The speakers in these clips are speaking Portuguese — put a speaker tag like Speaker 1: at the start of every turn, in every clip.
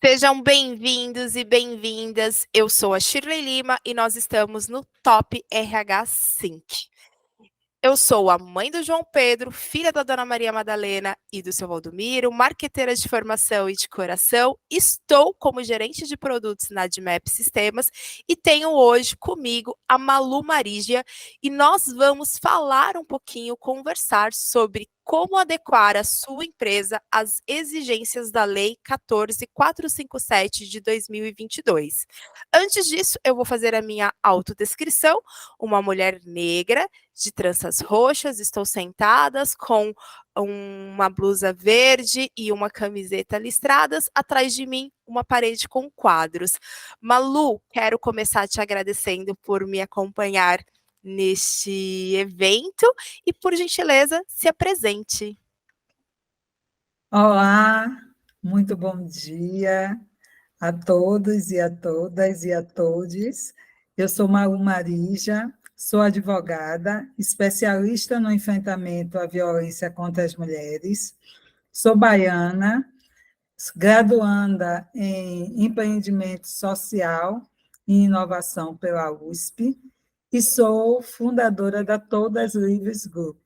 Speaker 1: Sejam bem-vindos e bem-vindas. Eu sou a Shirley Lima e nós estamos no Top RH Sync. Eu sou a mãe do João Pedro, filha da Dona Maria Madalena e do seu Valdomiro, marqueteira de formação e de coração. Estou como gerente de produtos na Admap Sistemas e tenho hoje comigo a Malu Marígia e nós vamos falar um pouquinho, conversar sobre como adequar a sua empresa às exigências da Lei 14.457 de 2022. Antes disso, eu vou fazer a minha autodescrição. Uma mulher negra, de tranças roxas, estou sentadas com uma blusa verde e uma camiseta listradas. Atrás de mim, uma parede com quadros. Malu, quero começar te agradecendo por me acompanhar neste evento e, por gentileza, se apresente.
Speaker 2: Olá, muito bom dia a todos e a todas e a todes. Eu sou Malu Marija, sou advogada, especialista no enfrentamento à violência contra as mulheres, sou baiana, graduanda em empreendimento social e inovação pela USP e sou fundadora da Todas Livres Group.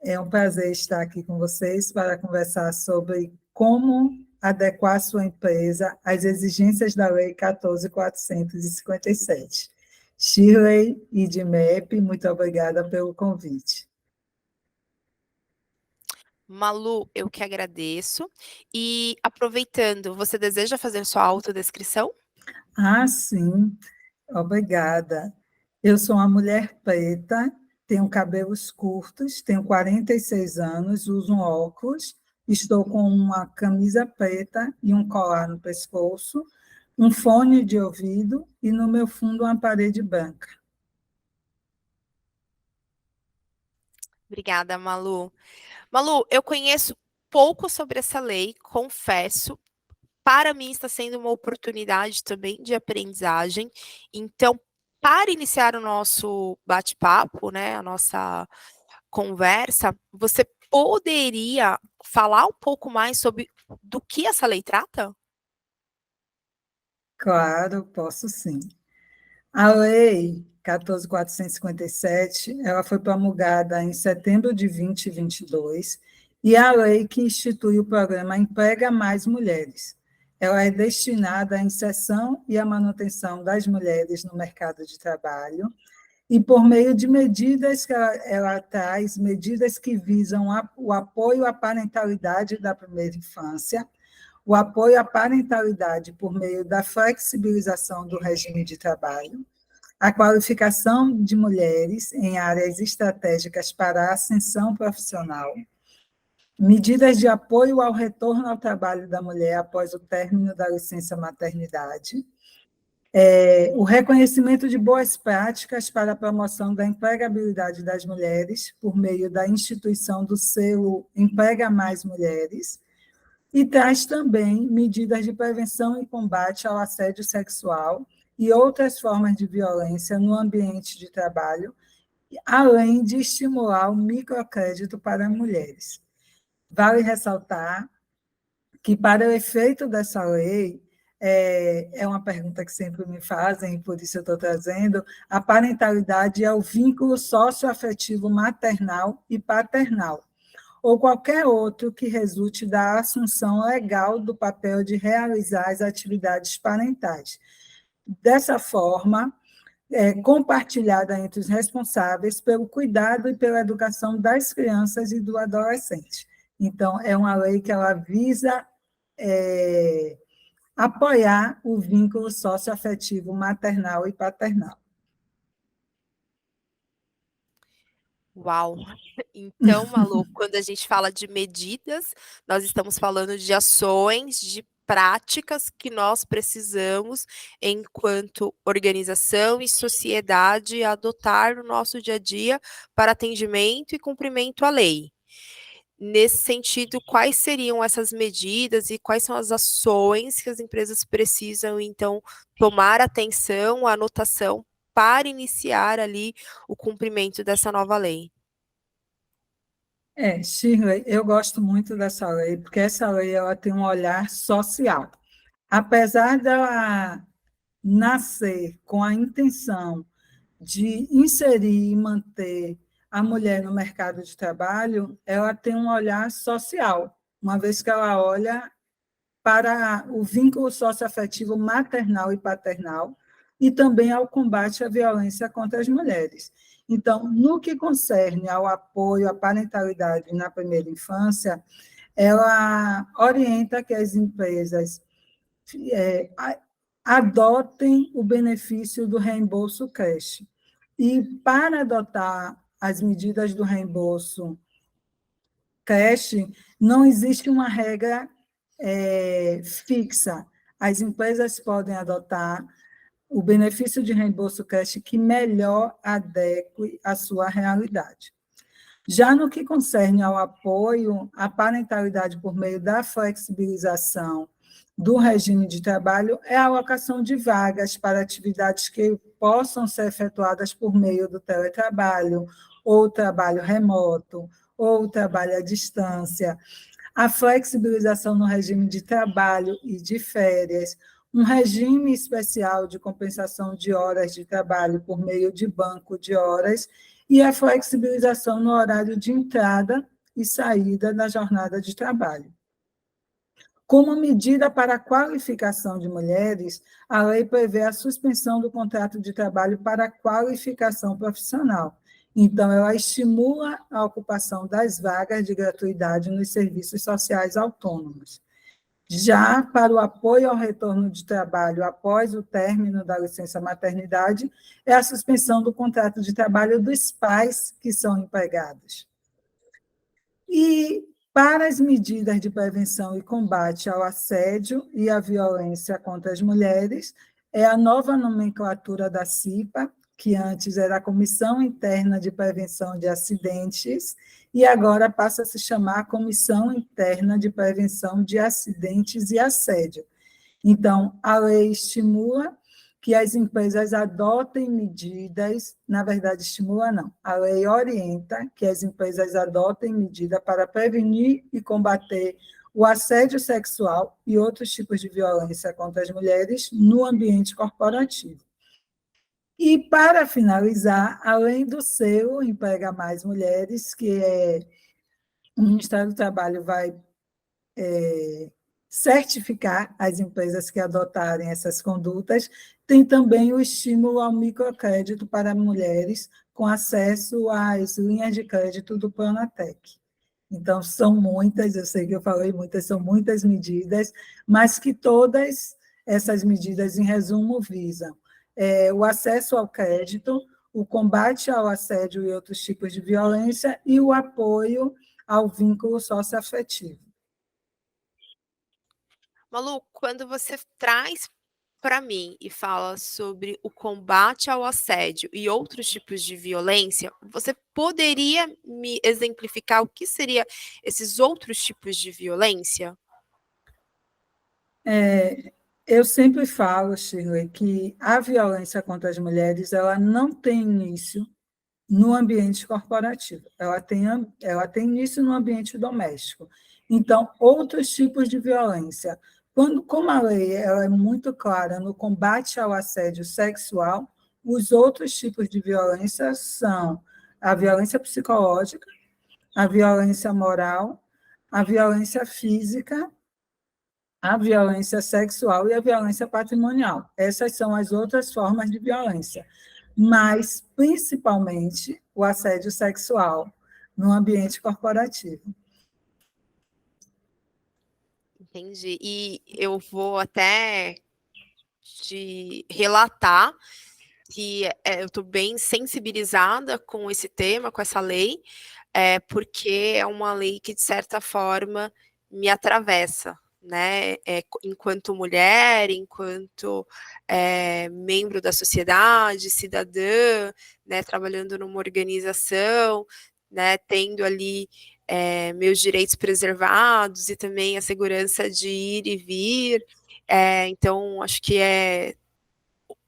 Speaker 2: É um prazer estar aqui com vocês para conversar sobre como adequar sua empresa às exigências da Lei 14.457. Shirley e Admap, muito obrigada pelo convite.
Speaker 1: Malu, eu que agradeço. E aproveitando, você deseja fazer sua autodescrição?
Speaker 2: Sim, obrigada. Eu sou uma mulher preta, tenho cabelos curtos, tenho 46 anos, uso um óculos, estou com uma camisa preta e um colar no pescoço, um fone de ouvido e no meu fundo uma parede branca.
Speaker 1: Obrigada, Malu. Malu, eu conheço pouco sobre essa lei, confesso. Para mim está sendo uma oportunidade também de aprendizagem. Então, para iniciar o nosso bate-papo, né, a nossa conversa, você poderia falar um pouco mais sobre do que essa lei trata?
Speaker 2: Claro, posso sim. A Lei 14.457, ela foi promulgada em setembro de 2022 e é a lei que institui o programa Emprega Mais Mulheres. Ela é destinada à inserção e à manutenção das mulheres no mercado de trabalho e por meio de medidas que ela traz, medidas que visam o apoio à parentalidade da primeira infância, o apoio à parentalidade por meio da flexibilização do regime de trabalho, a qualificação de mulheres em áreas estratégicas para a ascensão profissional, medidas de apoio ao retorno ao trabalho da mulher após o término da licença maternidade, o reconhecimento de boas práticas para a promoção da empregabilidade das mulheres por meio da instituição do selo Emprega Mais Mulheres, e traz também medidas de prevenção e combate ao assédio sexual e outras formas de violência no ambiente de trabalho, além de estimular o microcrédito para mulheres. Vale ressaltar que, para o efeito dessa lei, é uma pergunta que sempre me fazem, por isso eu estou trazendo, a parentalidade é o vínculo socioafetivo maternal e paternal, ou qualquer outro que resulte da assunção legal do papel de realizar as atividades parentais. Dessa forma, compartilhada entre os responsáveis pelo cuidado e pela educação das crianças e do adolescente. Então, é uma lei que ela visa apoiar o vínculo socioafetivo maternal e paternal.
Speaker 1: Uau! Então, Malu, quando a gente fala de medidas, nós estamos falando de ações, de práticas que nós precisamos, enquanto organização e sociedade, adotar no nosso dia a dia para atendimento e cumprimento à lei. Nesse sentido, quais seriam essas medidas e quais são as ações que as empresas precisam, então, tomar atenção, anotação, para iniciar ali o cumprimento dessa nova lei?
Speaker 2: Shirley, eu gosto muito dessa lei, porque essa lei ela tem um olhar social. apesar dela nascer com a intenção de inserir e manter a mulher no mercado de trabalho, ela tem um olhar social, uma vez que ela olha para o vínculo socioafetivo maternal e paternal, e também ao combate à violência contra as mulheres. Então, no que concerne ao apoio à parentalidade na primeira infância, ela orienta que as empresas adotem o benefício do reembolso creche. E para adotar as medidas do reembolso creche, não existe uma regra fixa. As empresas podem adotar o benefício de reembolso creche que melhor adeque à sua realidade. Já no que concerne ao apoio à parentalidade por meio da flexibilização do regime de trabalho, é a alocação de vagas para atividades que possam ser efetuadas por meio do teletrabalho, ou trabalho remoto, ou trabalho à distância, a flexibilização no regime de trabalho e de férias, um regime especial de compensação de horas de trabalho por meio de banco de horas e a flexibilização no horário de entrada e saída da jornada de trabalho. Como medida para a qualificação de mulheres, a lei prevê a suspensão do contrato de trabalho para qualificação profissional. Então, ela estimula a ocupação das vagas de gratuidade nos serviços sociais autônomos. Já para o apoio ao retorno de trabalho após o término da licença maternidade, é a suspensão do contrato de trabalho dos pais que são empregados. E para as medidas de prevenção e combate ao assédio e à violência contra as mulheres, é a nova nomenclatura da CIPA, que antes era a Comissão Interna de Prevenção de Acidentes, e agora passa a se chamar Comissão Interna de Prevenção de Acidentes e Assédio. Então, a lei estimula que as empresas adotem medidas, na verdade, estimula não, a lei orienta que as empresas adotem medidas para prevenir e combater o assédio sexual e outros tipos de violência contra as mulheres no ambiente corporativo. E, para finalizar, além do selo Emprega Mais Mulheres, que o Ministério do Trabalho vai certificar as empresas que adotarem essas condutas, tem também o estímulo ao microcrédito para mulheres com acesso às linhas de crédito do Pronatec. Então, são muitas, eu sei que eu falei muitas, são muitas medidas, mas que todas essas medidas, em resumo, visam o acesso ao crédito, o combate ao assédio e outros tipos de violência e o apoio ao vínculo socioafetivo.
Speaker 1: Malu, quando você traz para mim e fala sobre o combate ao assédio e outros tipos de violência, você poderia me exemplificar o que seria esses outros tipos de violência?
Speaker 2: Eu sempre falo, Shirley, que a violência contra as mulheres ela não tem início no ambiente corporativo, ela tem início no ambiente doméstico. Então, outros tipos de violência. Como a lei ela é muito clara no combate ao assédio sexual, os outros tipos de violência são a violência psicológica, a violência moral, a violência física, a violência sexual e a violência patrimonial. Essas são as outras formas de violência, mas, principalmente, o assédio sexual no ambiente corporativo.
Speaker 1: Entendi. E eu vou até te relatar que eu estou bem sensibilizada com esse tema, com essa lei, porque é uma lei que, de certa forma, me atravessa, né? Enquanto mulher, enquanto membro da sociedade, cidadã, né? Trabalhando numa organização, né? Tendo ali meus direitos preservados e também a segurança de ir e vir. Então, acho que é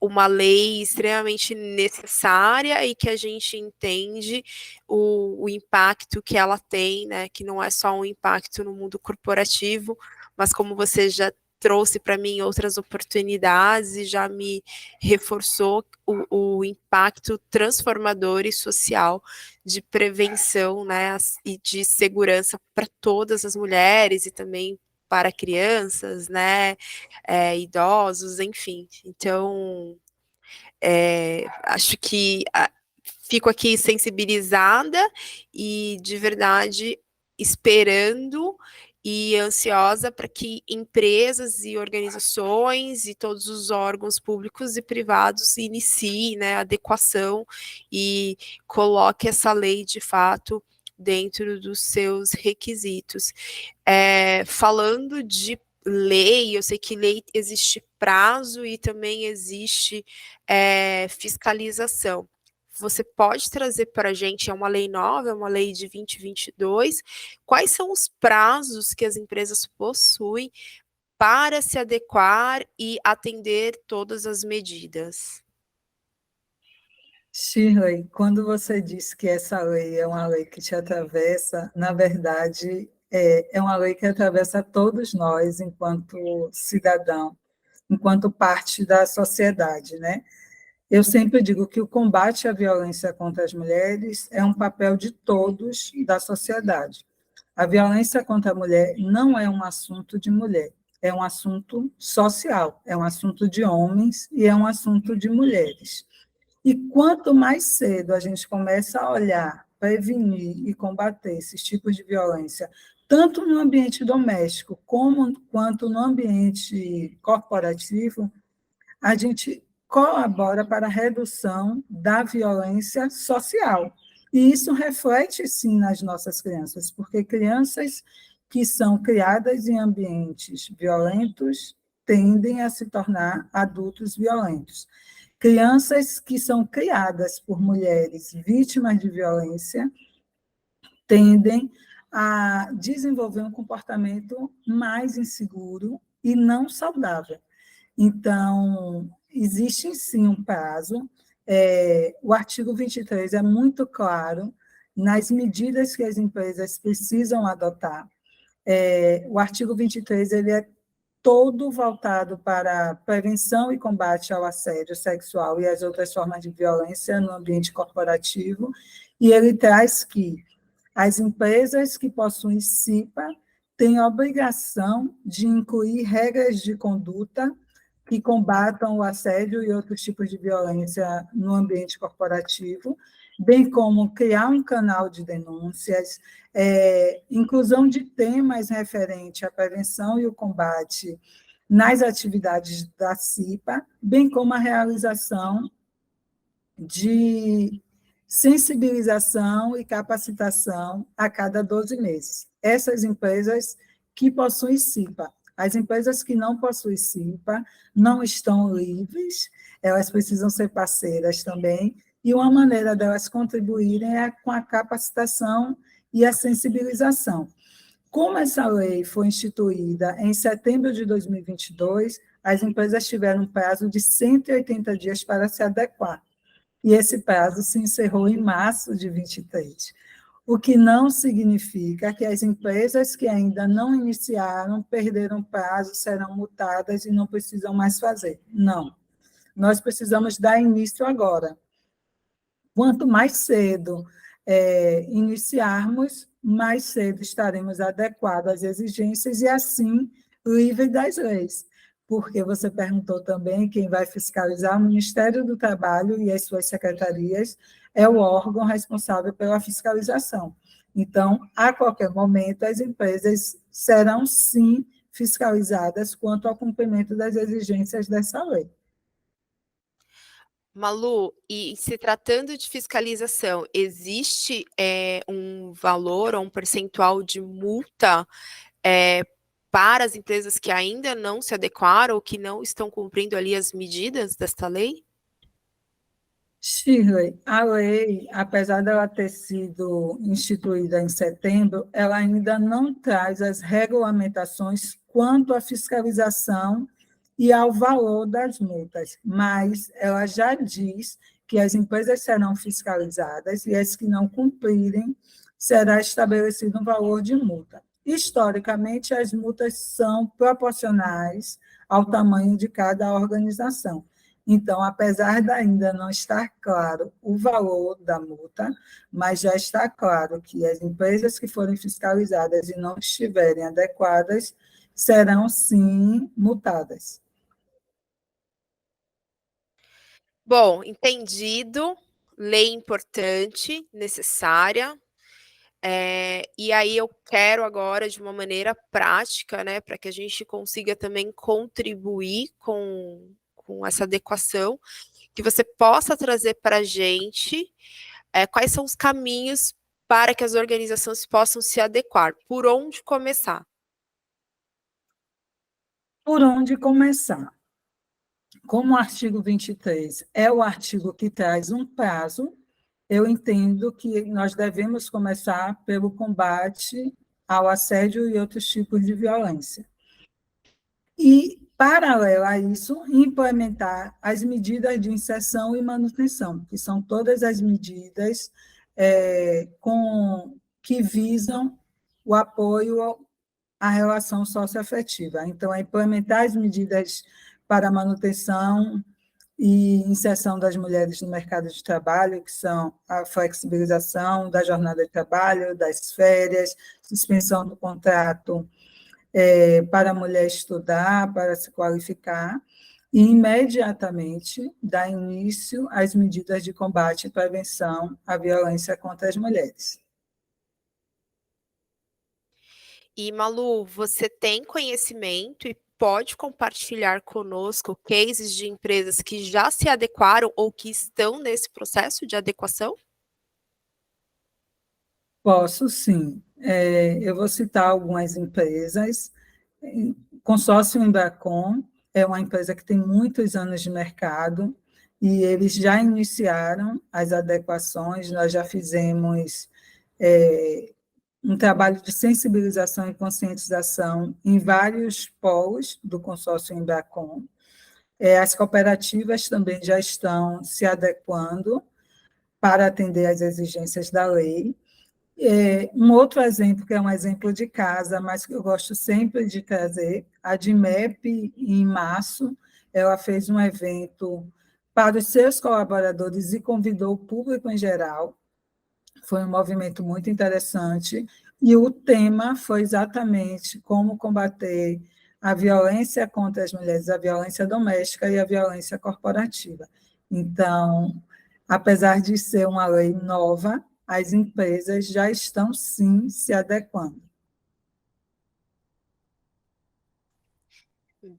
Speaker 1: uma lei extremamente necessária e que a gente entende o impacto que ela tem, né? Que não é só um impacto no mundo corporativo, mas como você já trouxe para mim outras oportunidades e já me reforçou o impacto transformador e social de prevenção, né, e de segurança para todas as mulheres e também para crianças, né, idosos, enfim. Então, acho que fico aqui sensibilizada e de verdade esperando e ansiosa para que empresas e organizações e todos os órgãos públicos e privados iniciem, né, a adequação e coloque essa lei de fato dentro dos seus requisitos. Falando de lei, eu sei que lei existe prazo e também existe fiscalização. Você pode trazer para a gente, é uma lei nova, é uma lei de 2022, quais são os prazos que as empresas possuem para se adequar e atender todas as medidas?
Speaker 2: Shirley, quando você disse que essa lei é uma lei que te atravessa, na verdade, é uma lei que atravessa todos nós, enquanto cidadão, enquanto parte da sociedade, né? Eu sempre digo que o combate à violência contra as mulheres é um papel de todos da sociedade. A violência contra a mulher não é um assunto de mulher, é um assunto social, é um assunto de homens e é um assunto de mulheres. E quanto mais cedo a gente começa a olhar, prevenir e combater esses tipos de violência, tanto no ambiente doméstico quanto no ambiente corporativo, a gente colabora para a redução da violência social. E isso reflete, sim, nas nossas crianças, porque crianças que são criadas em ambientes violentos tendem a se tornar adultos violentos. Crianças que são criadas por mulheres vítimas de violência tendem a desenvolver um comportamento mais inseguro e não saudável. Então, existe sim um prazo, o artigo 23 é muito claro nas medidas que as empresas precisam adotar. O artigo 23 ele é todo voltado para prevenção e combate ao assédio sexual e às outras formas de violência no ambiente corporativo, e ele traz que as empresas que possuem CIPA têm a obrigação de incluir regras de conduta que combatam o assédio e outros tipos de violência no ambiente corporativo, bem como criar um canal de denúncias, inclusão de temas referentes à prevenção e o combate nas atividades da CIPA, bem como a realização de sensibilização e capacitação a cada 12 meses. Essas empresas que possuem CIPA. As empresas que não possuem CIPA não estão livres, elas precisam ser parceiras também, e uma maneira delas contribuírem é com a capacitação e a sensibilização. Como essa lei foi instituída em setembro de 2022, as empresas tiveram um prazo de 180 dias para se adequar, e esse prazo se encerrou em março de 23, o que não significa que as empresas que ainda não iniciaram perderam prazo, serão multadas e não precisam mais fazer. Não, nós precisamos dar início agora. Quanto mais cedo iniciarmos, mais cedo estaremos adequados às exigências e, assim, livres das leis. Porque você perguntou também quem vai fiscalizar, o Ministério do Trabalho e as suas secretarias é o órgão responsável pela fiscalização. Então, a qualquer momento, as empresas serão, sim, fiscalizadas quanto ao cumprimento das exigências dessa lei.
Speaker 1: Malu, e se tratando de fiscalização, existe um valor ou um percentual de multa para as empresas que ainda não se adequaram ou que não estão cumprindo ali as medidas desta lei?
Speaker 2: Shirley, a lei, apesar dela ter sido instituída em setembro, ela ainda não traz as regulamentações quanto à fiscalização e ao valor das multas, mas ela já diz que as empresas serão fiscalizadas e as que não cumprirem será estabelecido um valor de multa. historicamente, as multas são proporcionais ao tamanho de cada organização. Então, apesar de ainda não estar claro o valor da multa, mas já está claro que as empresas que forem fiscalizadas e não estiverem adequadas serão, sim, multadas.
Speaker 1: Bom, entendido. Lei importante, necessária. E aí eu quero agora, de uma maneira prática, né, para que a gente consiga também contribuir com essa adequação, que você possa trazer para a gente quais são os caminhos para que as organizações possam se adequar, por onde começar.
Speaker 2: Por onde começar? Como o artigo 23 é o artigo que traz um prazo, eu entendo que nós devemos começar pelo combate ao assédio e outros tipos de violência. E, paralelo a isso, implementar as medidas de inserção e manutenção, que são todas as medidas que visam o apoio à relação socioafetiva. Então, é implementar as medidas para manutenção e inserção das mulheres no mercado de trabalho, que são a flexibilização da jornada de trabalho, das férias, suspensão do contrato para a mulher estudar, para se qualificar, e imediatamente dar início às medidas de combate e prevenção à violência contra as mulheres.
Speaker 1: E, Malu, você tem conhecimento e pode compartilhar conosco cases de empresas que já se adequaram ou que estão nesse processo de adequação?
Speaker 2: Posso, sim. Eu vou citar algumas empresas. Consórcio Embracon é uma empresa que tem muitos anos de mercado e eles já iniciaram as adequações, nós já fizemos um trabalho de sensibilização e conscientização em vários polos do consórcio Embracon. As cooperativas também já estão se adequando para atender às exigências da lei. Um outro exemplo, que é um exemplo de casa, mas que eu gosto sempre de trazer, a DIMEP, em março, ela fez um evento para os seus colaboradores e convidou o público em geral. Foi um movimento muito interessante, e o tema foi exatamente como combater a violência contra as mulheres, a violência doméstica e a violência corporativa. Então, apesar de ser uma lei nova, as empresas já estão, sim, se adequando.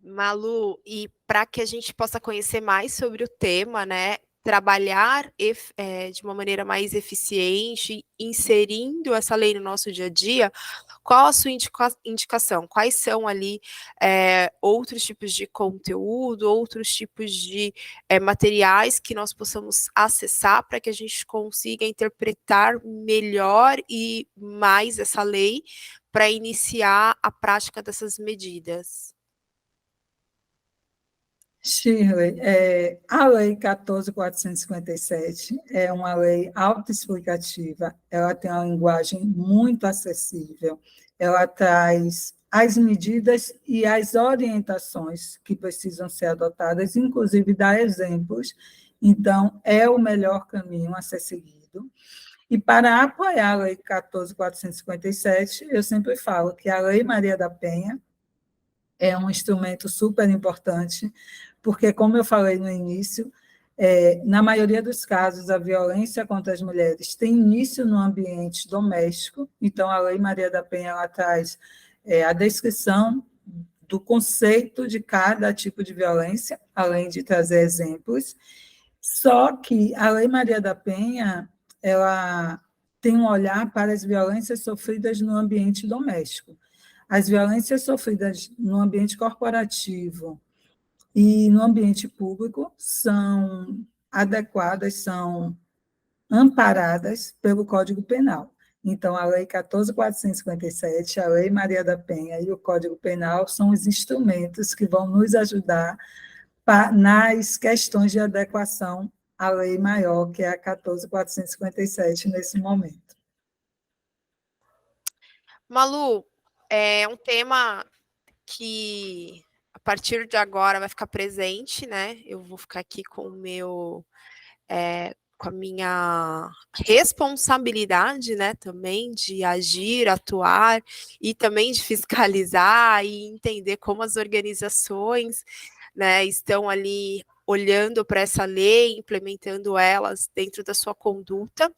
Speaker 1: Malu, e para que a gente possa conhecer mais sobre o tema, né, trabalhar de uma maneira mais eficiente, inserindo essa lei no nosso dia a dia, qual a sua indicação? Quais são ali outros tipos de conteúdo, outros tipos de materiais que nós possamos acessar para que a gente consiga interpretar melhor e mais essa lei para iniciar a prática dessas medidas?
Speaker 2: Shirley, a Lei 14.457 é uma lei autoexplicativa, ela tem uma linguagem muito acessível, ela traz as medidas e as orientações que precisam ser adotadas, inclusive dá exemplos, então é o melhor caminho a ser seguido. E para apoiar a Lei 14.457, eu sempre falo que a Lei Maria da Penha é um instrumento super importante, porque, como eu falei no início, na maioria dos casos, a violência contra as mulheres tem início no ambiente doméstico, então a Lei Maria da Penha ela traz a descrição do conceito de cada tipo de violência, além de trazer exemplos, só que a Lei Maria da Penha ela tem um olhar para as violências sofridas no ambiente doméstico. As violências sofridas no ambiente corporativo e no ambiente público são adequadas, são amparadas pelo Código Penal. Então, a Lei 14.457, a Lei Maria da Penha e o Código Penal são os instrumentos que vão nos ajudar nas questões de adequação à lei maior, que é a 14.457, nesse momento.
Speaker 1: Malu, É um tema que, a partir de agora, vai ficar presente, né? Eu vou ficar aqui com o meu... com a minha responsabilidade, né, também de agir, atuar e também de fiscalizar e entender como as organizações, né, estão ali olhando para essa lei, implementando elas dentro da sua conduta,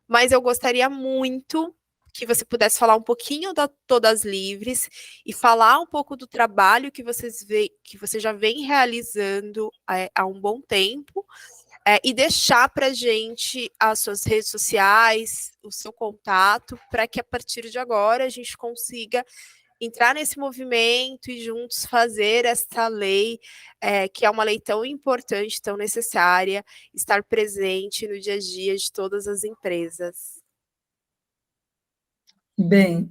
Speaker 1: mas eu gostaria muito que você pudesse falar um pouquinho da Todas Livres e falar um pouco do trabalho que que você já vem realizando há um bom tempo, e deixar para a gente as suas redes sociais, o seu contato, para que a partir de agora a gente consiga entrar nesse movimento e juntos fazer essa lei, que é uma lei tão importante, tão necessária, estar presente no dia a dia de todas as empresas.
Speaker 2: Bem,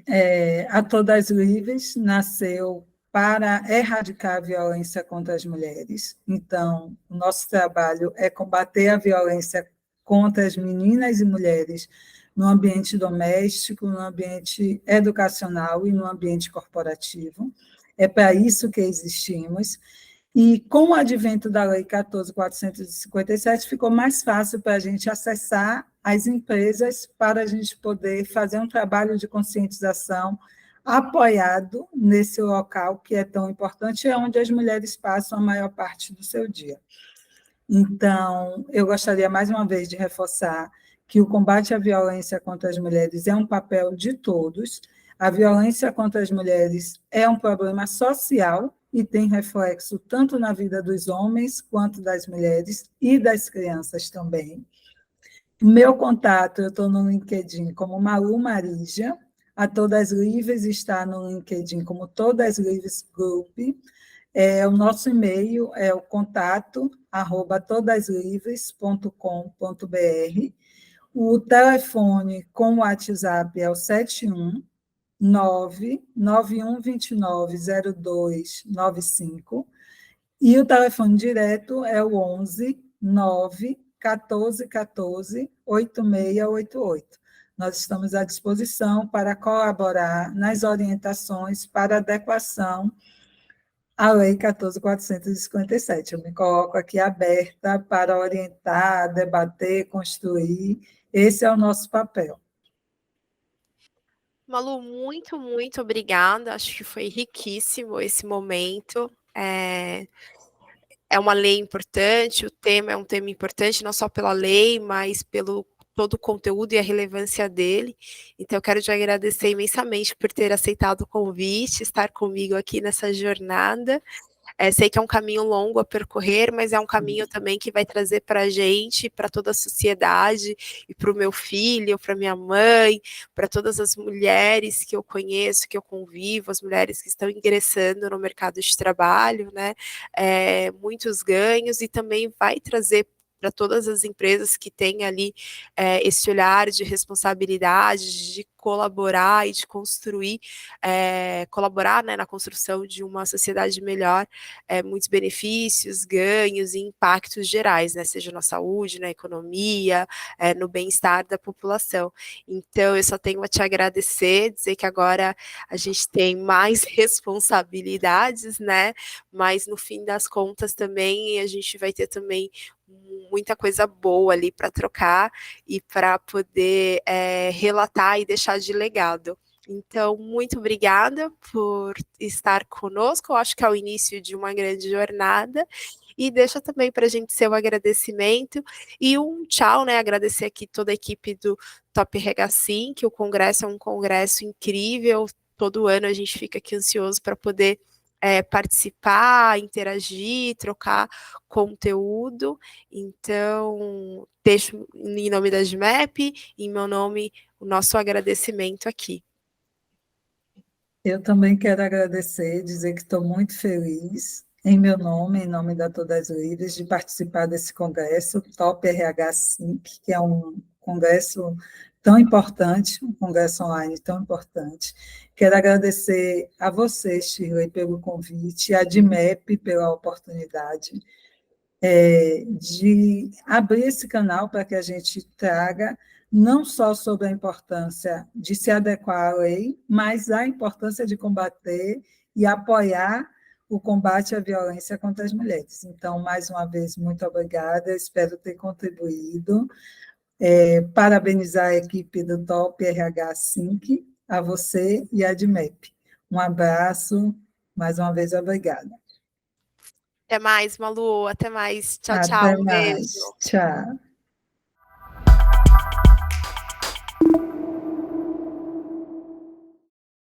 Speaker 2: a Todas Livres nasceu para erradicar a violência contra as mulheres. Então, o nosso trabalho é combater a violência contra as meninas e mulheres no ambiente doméstico, no ambiente educacional e no ambiente corporativo. É para isso que existimos. E com o advento da Lei 14.457, ficou mais fácil para a gente acessar as empresas para a gente poder fazer um trabalho de conscientização apoiado nesse local que é tão importante, é onde as mulheres passam a maior parte do seu dia. Então, eu gostaria mais uma vez de reforçar que o combate à violência contra as mulheres é um papel de todos. A violência contra as mulheres é um problema social e tem reflexo tanto na vida dos homens quanto das mulheres e das crianças também. O meu contato, eu estou no LinkedIn como Malu Marija, a Todas Livres está no LinkedIn como Todas Livres Group. O nosso e-mail é o contato@todaslivres.com.br. O telefone com o WhatsApp é o 71991290295 e o telefone direto é o 11 9 14 14 8688. Nós estamos à disposição para colaborar nas orientações para adequação à Lei 14.457. Eu me coloco aqui aberta para orientar, debater, construir. Esse é o nosso papel.
Speaker 1: Malu, muito, muito obrigada. Acho que foi riquíssimo esse momento. É uma lei importante, o tema é um tema importante, não só pela lei, mas pelo todo o conteúdo e a relevância dele. Então, eu quero te agradecer imensamente por ter aceitado o convite, estar comigo aqui nessa jornada. Sei que é um caminho longo a percorrer, mas é um caminho também que vai trazer para a gente, para toda a sociedade, e para o meu filho, para minha mãe, para todas as mulheres que eu conheço, que eu convivo, as mulheres que estão ingressando no mercado de trabalho, né? Muitos ganhos, e também vai trazer para todas as empresas que têm ali esse olhar de responsabilidade, de colaborar e de construir, colaborar, né, na construção de uma sociedade melhor, muitos benefícios, ganhos e impactos gerais, né, seja na saúde, na economia, no bem-estar da população. Então, eu só tenho a te agradecer, dizer que agora a gente tem mais responsabilidades, né, mas no fim das contas também a gente vai ter também muita coisa boa ali para trocar e para poder relatar e deixar de legado. Então, muito obrigada por estar conosco. Eu acho que é o início de uma grande jornada. E deixa também para a gente seu agradecimento e um tchau, né? Agradecer aqui toda a equipe do Top RH Sim, que o congresso é um congresso incrível. Todo ano a gente fica aqui ansioso para poder participar, interagir, trocar conteúdo. Então, deixo em nome da GMAP, em meu nome, o nosso agradecimento aqui.
Speaker 2: Eu também quero agradecer, dizer que estou muito feliz, em meu nome, em nome da Todas Livres, de participar desse congresso, Top RH 5, que é um congresso tão importante, um congresso online tão importante. Quero agradecer a você, Shirley, pelo convite, a DMEP pela oportunidade de abrir esse canal para que a gente traga não só sobre a importância de se adequar à lei, mas a importância de combater e apoiar o combate à violência contra as mulheres. Então, mais uma vez, muito obrigada, espero ter contribuído. Parabenizar a equipe do Top RH Sync, a você e a ADMEP. Um abraço, mais uma vez, obrigada.
Speaker 1: Até mais, Malu. Até mais. Tchau, tchau.
Speaker 2: Até
Speaker 1: Um
Speaker 2: mais.
Speaker 1: beijo.
Speaker 2: Tchau.